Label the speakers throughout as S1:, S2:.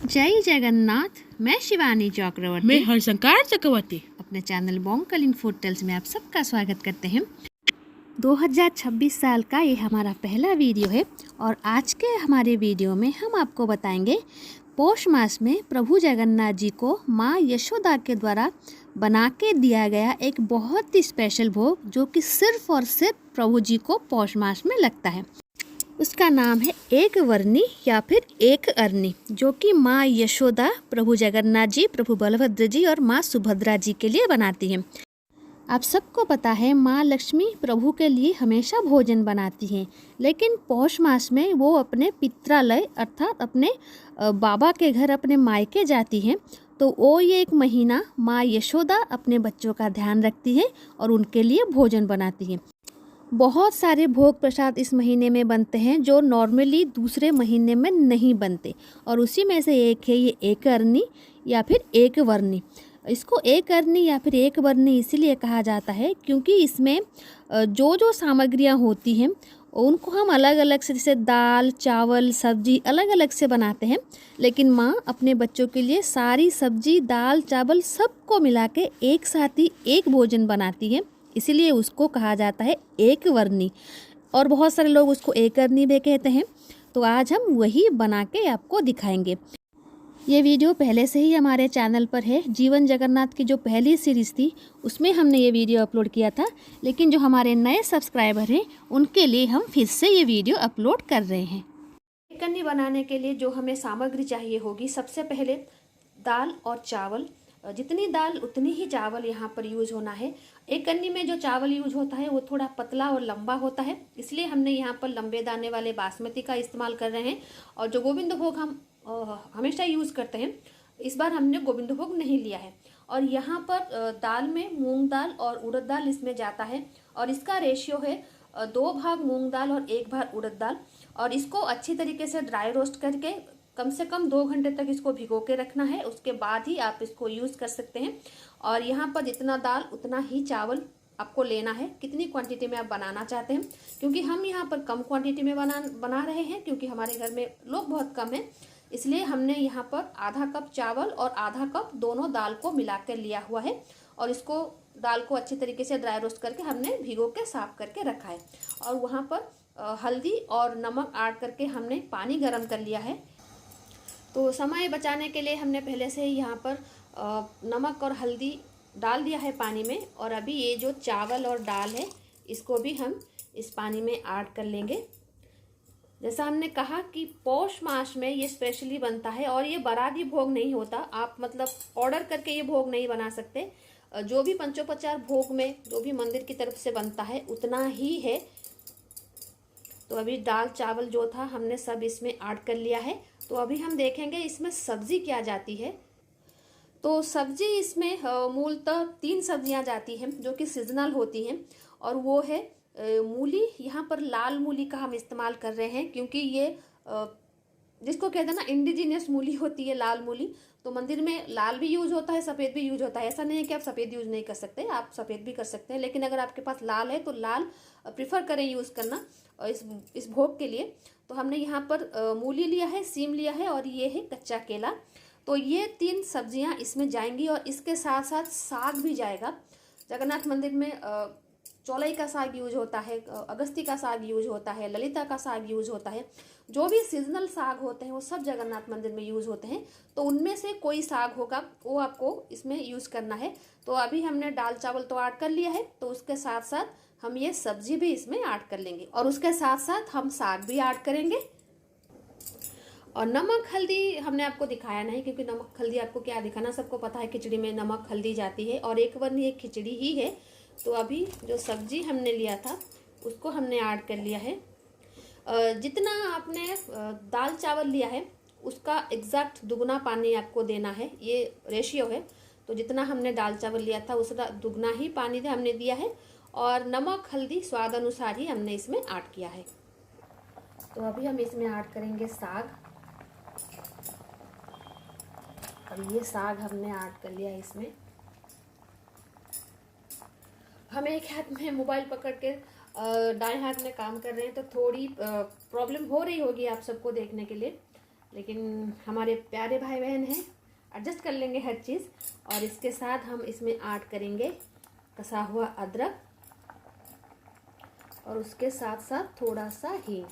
S1: जय जगन्नाथ। मैं शिवानी चक्रवर्ती,
S2: मैं हरशंकर चक्रवर्ती
S1: अपने चैनल बोंकलिन फूड टेल्स में आप सबका स्वागत करते हैं। 2026 साल का ये हमारा पहला वीडियो है और आज के हमारे वीडियो में हम आपको बताएंगे पौष मास में प्रभु जगन्नाथ जी को माँ यशोदा के द्वारा बना के दिया गया एक बहुत ही स्पेशल भोग जो कि सिर्फ और सिर्फ प्रभु जी को पौष मास में लगता है। उसका नाम है एक वर्नी या फिर एक अरनी, जो कि माँ यशोदा, प्रभु जगन्नाथ जी, प्रभु बलभद्र जी और माँ सुभद्रा जी के लिए बनाती हैं। आप सबको पता है माँ लक्ष्मी प्रभु के लिए हमेशा भोजन बनाती हैं, लेकिन पौष मास में वो अपने पित्रालय अर्थात अपने बाबा के घर, अपने मायके जाती हैं। तो वो ये एक महीना माँ यशोदा अपने बच्चों का ध्यान रखती है और उनके लिए भोजन बनाती हैं। बहुत सारे भोग प्रसाद इस महीने में बनते हैं जो नॉर्मली दूसरे महीने में नहीं बनते, और उसी में से एक है ये एक अरनी या फिर एक वर्नी। इसको एक अरनी या फिर एक वर्नी इसीलिए कहा जाता है क्योंकि इसमें जो जो सामग्रियां होती हैं उनको हम अलग अलग से, जैसे दाल, चावल, सब्जी अलग अलग से बनाते हैं, लेकिन माँ अपने बच्चों के लिए सारी सब्जी, दाल, चावल सबको मिला के एक साथ ही एक भोजन बनाती है, इसीलिए उसको कहा जाता है एक वर्नी। और बहुत सारे लोग उसको एक अरनी भी कहते हैं। तो आज हम वही बना के आपको दिखाएंगे। ये वीडियो पहले से ही हमारे चैनल पर है। जीवन जगन्नाथ की जो पहली सीरीज़ थी उसमें हमने ये वीडियो अपलोड किया था, लेकिन जो हमारे नए सब्सक्राइबर हैं उनके लिए हम फिर से ये वीडियो अपलोड कर रहे हैं। एक अरनी बनाने के लिए जो हमें सामग्री चाहिए होगी, सबसे पहले दाल और चावल। जितनी दाल उतनी ही चावल यहाँ पर यूज होना है। एक कन्नी में जो चावल यूज होता है वो थोड़ा पतला और लंबा होता है, इसलिए हमने यहाँ पर लंबे दाने वाले बासमती का इस्तेमाल कर रहे हैं। और जो गोविंद भोग हम हमेशा यूज़ करते हैं, इस बार हमने गोविंद भोग नहीं लिया है। और यहाँ पर दाल में मूंग दाल और उड़द दाल इसमें जाता है, और इसका रेशियो है 2 भाग मूंग दाल और 1 भाग उड़द दाल। और इसको अच्छी तरीके से ड्राई रोस्ट करके कम से कम 2 घंटे तक इसको भिगो के रखना है, उसके बाद ही आप इसको यूज़ कर सकते हैं। और यहाँ पर जितना दाल उतना ही चावल आपको लेना है, कितनी क्वांटिटी में आप बनाना चाहते हैं, क्योंकि हम यहाँ पर कम क्वांटिटी में बना रहे हैं, क्योंकि हमारे घर में लोग बहुत कम हैं, इसलिए हमने यहाँ पर आधा कप चावल और आधा कप दोनों दाल को मिला कर लिया हुआ है। और इसको दाल को अच्छी तरीके से ड्राई रोस्ट करके हमने भिगो के साफ करके रखा है। और वहाँ पर हल्दी और नमक ऐड करके हमने पानी गर्म कर लिया है। तो समय बचाने के लिए हमने पहले से ही यहाँ पर नमक और हल्दी डाल दिया है पानी में। और अभी ये जो चावल और दाल है इसको भी हम इस पानी में ऐड कर लेंगे। जैसा हमने कहा कि पौष मास में ये स्पेशली बनता है, और ये बरादी भोग नहीं होता। आप मतलब ऑर्डर करके ये भोग नहीं बना सकते। जो भी पंचोपचार भोग में जो भी मंदिर की तरफ से बनता है उतना ही है। तो अभी दाल चावल जो था हमने सब इसमें ऐड कर लिया है। तो अभी हम देखेंगे इसमें सब्जी क्या जाती है। तो सब्जी इसमें मूलतः 3 सब्जियां जाती हैं जो कि सीजनल होती हैं, और वो है मूली। यहाँ पर लाल मूली का हम इस्तेमाल कर रहे हैं, क्योंकि ये जिसको कहते हैं ना इंडिजिनियस मूली होती है लाल मूली। तो मंदिर में लाल भी यूज होता है, सफ़ेद भी यूज होता है। ऐसा नहीं है कि आप सफ़ेद यूज नहीं कर सकते, आप सफ़ेद भी कर सकते हैं, लेकिन अगर आपके पास लाल है तो लाल प्रिफर करें यूज़ करना इस भोग के लिए। तो हमने यहाँ पर मूली लिया है, सीम लिया है, और ये है कच्चा केला। तो ये 3 सब्जियां इसमें जाएंगी, और इसके साथ साथ साग भी जाएगा। जगन्नाथ मंदिर में चौलाई का साग यूज होता है, अगस्ती का साग यूज होता है, ललिता का साग यूज होता है। जो भी सीजनल साग होते हैं वो सब जगन्नाथ मंदिर में यूज होते हैं। तो उनमें से कोई साग होगा वो आपको इसमें यूज करना है। तो अभी हमने दाल चावल तो ऐड कर लिया है, तो उसके साथ साथ हम ये सब्जी भी इसमें ऐड कर लेंगे, और उसके साथ साथ हम साग भी ऐड करेंगे। और नमक हल्दी हमने आपको दिखाया नहीं, क्योंकि नमक हल्दी आपको क्या दिखाना, सबको पता है खिचड़ी में नमक हल्दी जाती है, और एक वर्नी एक खिचड़ी ही है। तो अभी जो सब्जी हमने लिया था उसको हमने ऐड कर लिया है। जितना आपने दाल चावल लिया है उसका एग्जैक्ट दुगना पानी आपको देना है, ये रेशियो है। तो जितना हमने दाल चावल लिया था उसका दुगना ही पानी हमने दिया है, और नमक हल्दी स्वाद अनुसार ही हमने इसमें ऐड किया है। तो अभी हम इसमें ऐड करेंगे साग। और ये साग हमने ऐड कर लिया इसमें। हम एक हाथ में मोबाइल पकड़ के दाएं हाथ में काम कर रहे हैं, तो थोड़ी प्रॉब्लम हो रही होगी आप सबको देखने के लिए। लेकिन हमारे प्यारे भाई बहन हैं, एडजस्ट कर लेंगे हर चीज़। और इसके साथ हम इसमें ऐड करेंगे कसा हुआ अदरक और उसके साथ साथ थोड़ा सा हींग।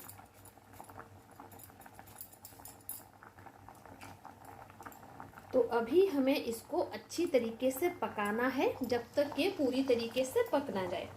S1: तो अभी हमें इसको अच्छी तरीके से पकाना है जब तक ये पूरी तरीके से पक ना जाए।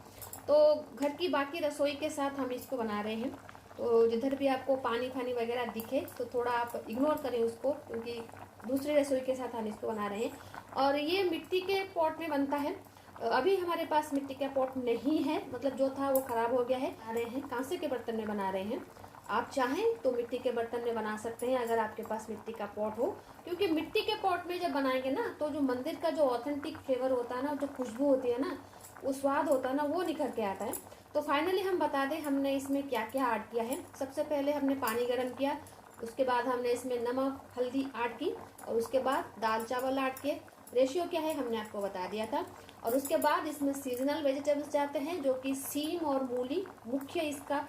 S1: तो घर की बाकी रसोई के साथ हम इसको बना रहे हैं, तो जिधर भी आपको पानी फानी वगैरह दिखे तो थोड़ा आप इग्नोर करें उसको, क्योंकि दूसरी रसोई के साथ हम इसको बना रहे हैं। और ये मिट्टी के पॉट में बनता है। अभी हमारे पास मिट्टी का पॉट नहीं है, मतलब जो था वो ख़राब हो गया है। बना रहे हैं कांसे के बर्तन में बना रहे हैं। आप चाहें तो मिट्टी के बर्तन में बना सकते हैं अगर आपके पास मिट्टी का पॉट हो, क्योंकि मिट्टी के पॉट में जब बनाएंगे ना तो जो मंदिर का जो ऑथेंटिक फ्लेवर होता है ना, जो खुशबू होती है ना, वो स्वाद होता है ना, वो निखर के आता है। तो फाइनली हम बता दें हमने इसमें क्या क्या ऐड किया है। सबसे पहले हमने पानी गर्म किया, उसके बाद हमने इसमें नमक हल्दी ऐड की, और उसके बाद दाल चावल ऐड किए। रेशियो क्या है हमने आपको बता दिया था। और उसके बाद इसमें सीजनल वेजिटेबल्स जाते हैं, जो कि सीम और मूली मुख्य इसका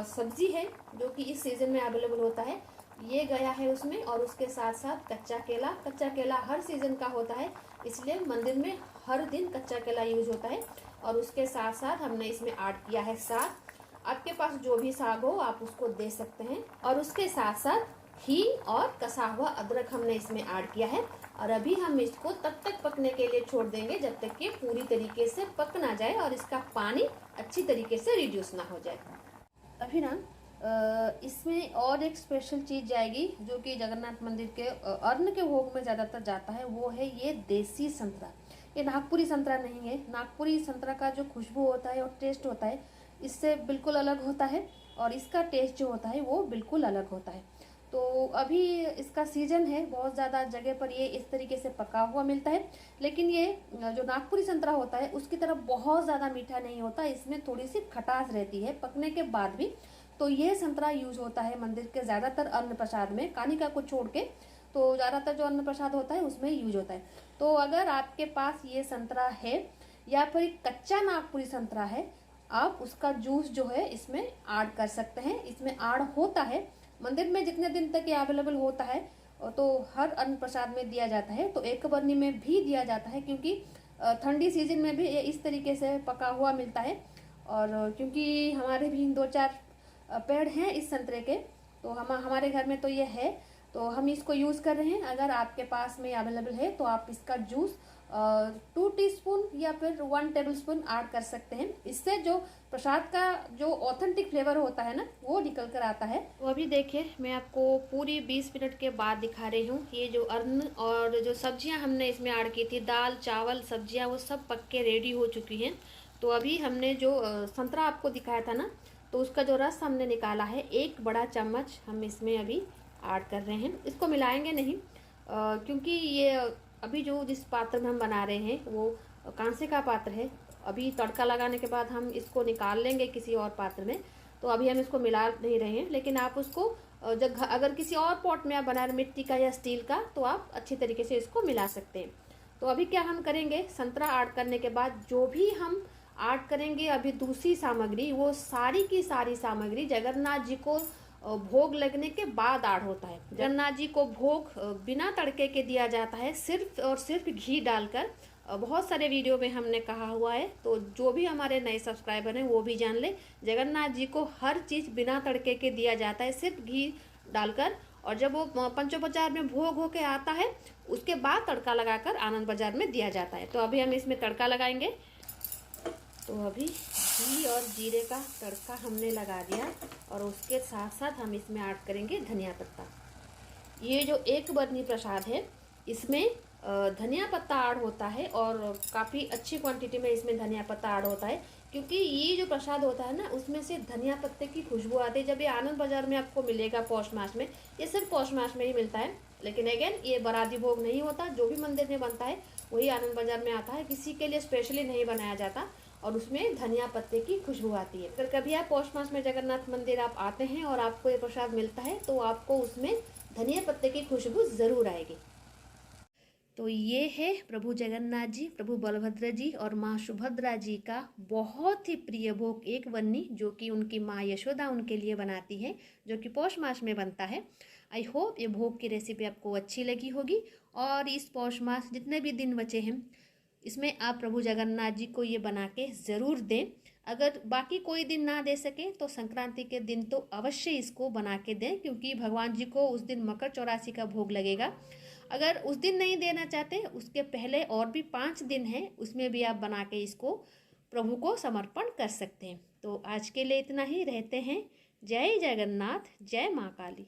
S1: सब्जी है, जो कि इस सीजन में अवेलेबल होता है, ये गया है उसमें। और उसके साथ साथ कच्चा केला। कच्चा केला हर सीजन का होता है, इसलिए मंदिर में हर दिन कच्चा केला यूज होता है। और उसके साथ साथ हमने इसमें ऐड किया है साग। आपके पास जो भी साग हो आप उसको दे सकते हैं। और उसके साथ साथ हींग और कसा हुआ अदरक हमने इसमें ऐड किया है। और अभी हम इसको तब तक पकने के लिए छोड़ देंगे जब तक कि पूरी तरीके से पक ना जाए और इसका पानी अच्छी तरीके से रिड्यूस ना हो जाए। अभी ना इसमें और एक स्पेशल चीज़ जाएगी, जो कि जगन्नाथ मंदिर के अन्न के भोग में ज़्यादातर जाता है, वो है ये देसी संतरा। ये नागपुरी संतरा नहीं है। नागपुरी संतरा का जो खुशबू होता है और टेस्ट होता है इससे बिल्कुल अलग होता है, और इसका टेस्ट जो होता है वो बिल्कुल अलग होता है। तो अभी इसका सीजन है, बहुत ज़्यादा जगह पर ये इस तरीके से पका हुआ मिलता है। लेकिन ये जो नागपुरी संतरा होता है उसकी तरफ बहुत ज़्यादा मीठा नहीं होता, इसमें थोड़ी सी खटास रहती है पकने के बाद भी। तो ये संतरा यूज होता है मंदिर के ज़्यादातर अन्न प्रसाद में, कानिका को छोड़ के। तो ज़्यादातर जो अन्न प्रसाद होता है उसमें यूज होता है। तो अगर आपके पास ये संतरा है या फिर कच्चा नागपुरी संतरा है, आप उसका जूस जो है इसमें ऐड कर सकते हैं। इसमें ऐड होता है मंदिर में जितने दिन तक ये अवेलेबल होता है, तो हर अन्न प्रसाद में दिया जाता है। तो एक बरनी में भी दिया जाता है, क्योंकि ठंडी सीजन में भी ये इस तरीके से पका हुआ मिलता है। और क्योंकि हमारे भी 2-4 पेड़ हैं इस संतरे के, तो हमारे घर में तो ये है, तो हम इसको यूज़ कर रहे हैं। अगर आपके पास में अवेलेबल है तो आप इसका जूस 2 टीस्पून या फिर 1 टेबलस्पून ऐड कर सकते हैं। इससे जो प्रसाद का जो ऑथेंटिक फ्लेवर होता है ना, वो निकल कर आता है। तो अभी देखिए मैं आपको पूरी 20 मिनट के बाद दिखा रही हूँ। ये जो अन्न और जो सब्जियाँ हमने इसमें ऐड की थी, दाल चावल सब्जियाँ, वो सब पक के रेडी हो चुकी हैं। तो अभी हमने जो संतरा आपको दिखाया था ना, तो उसका जो रस हमने निकाला है, 1 बड़ा चम्मच हम इसमें अभी ऐड कर रहे हैं। इसको मिलाएंगे नहीं, क्योंकि ये अभी जो जिस पात्र में हम बना रहे हैं वो कांसे का पात्र है। अभी तड़का लगाने के बाद हम इसको निकाल लेंगे किसी और पात्र में, तो अभी हम इसको मिला नहीं रहे हैं। लेकिन आप उसको जब अगर किसी और पॉट में आप बना रहे मिट्टी का या स्टील का, तो आप अच्छी तरीके से इसको मिला सकते हैं। तो अभी क्या हम करेंगे, संतरा ऐड करने के बाद जो भी हम ऐड करेंगे अभी दूसरी सामग्री, वो सारी की सारी सामग्री जगन्नाथ जी को भोग लगने के बाद ऐड होता है। जगन्नाथ जी को भोग बिना तड़के के दिया जाता है, सिर्फ और सिर्फ घी डालकर। बहुत सारे वीडियो में हमने कहा हुआ है, तो जो भी हमारे नए सब्सक्राइबर हैं वो भी जान ले, जगन्नाथ जी को हर चीज़ बिना तड़के के दिया जाता है, सिर्फ घी डालकर। और जब वो पंचोपचार में भोग होके आता है उसके बाद तड़का लगाकर आनंद बाजार में दिया जाता है। तो अभी हम इसमें तड़का लगाएंगे। तो अभी घी और जीरे का तड़का हमने लगा दिया, और उसके साथ साथ हम इसमें ऐड करेंगे धनिया पत्ता। ये जो 1 बरनी प्रसाद है इसमें धनिया पत्ता ऐड होता है, और काफ़ी अच्छी क्वांटिटी में इसमें धनिया पत्ता ऐड होता है, क्योंकि ये जो प्रसाद होता है ना उसमें से धनिया पत्ते की खुशबू आती है। जब ये आनंद बाजार में आपको मिलेगा पौष मास में, ये सिर्फ पौष मास में ही मिलता है। लेकिन अगेन ये बराती भोग नहीं होता, जो भी मंदिर में बनता है वही आनंद बाजार में आता है, किसी के लिए स्पेशली नहीं बनाया जाता। और उसमें धनिया पत्ते की खुशबू आती है। अगर कभी आप पौष मास में जगन्नाथ मंदिर आप आते हैं और आपको ये प्रसाद मिलता है, तो आपको उसमें धनिया पत्ते की खुशबू ज़रूर आएगी। तो ये है प्रभु जगन्नाथ जी, प्रभु बलभद्र जी और माँ सुभद्रा जी का बहुत ही प्रिय भोग 1 बरनी, जो कि उनकी माँ यशोदा उनके लिए बनाती है, जो कि पौष मास में बनता है। आई होप ये भोग की रेसिपी आपको अच्छी लगी होगी। और इस पौष मास जितने भी दिन बचे हैं इसमें आप प्रभु जगन्नाथ जी को ये बना के ज़रूर दें। अगर बाकी कोई दिन ना दे सके तो संक्रांति के दिन तो अवश्य इसको बना के दें, क्योंकि भगवान जी को उस दिन मकर चौरासी का भोग लगेगा। अगर उस दिन नहीं देना चाहते उसके पहले और भी 5 दिन हैं, उसमें भी आप बना के इसको प्रभु को समर्पण कर सकते हैं। तो आज के लिए इतना ही। रहते हैं। जय जगन्नाथ, जय माँ काली।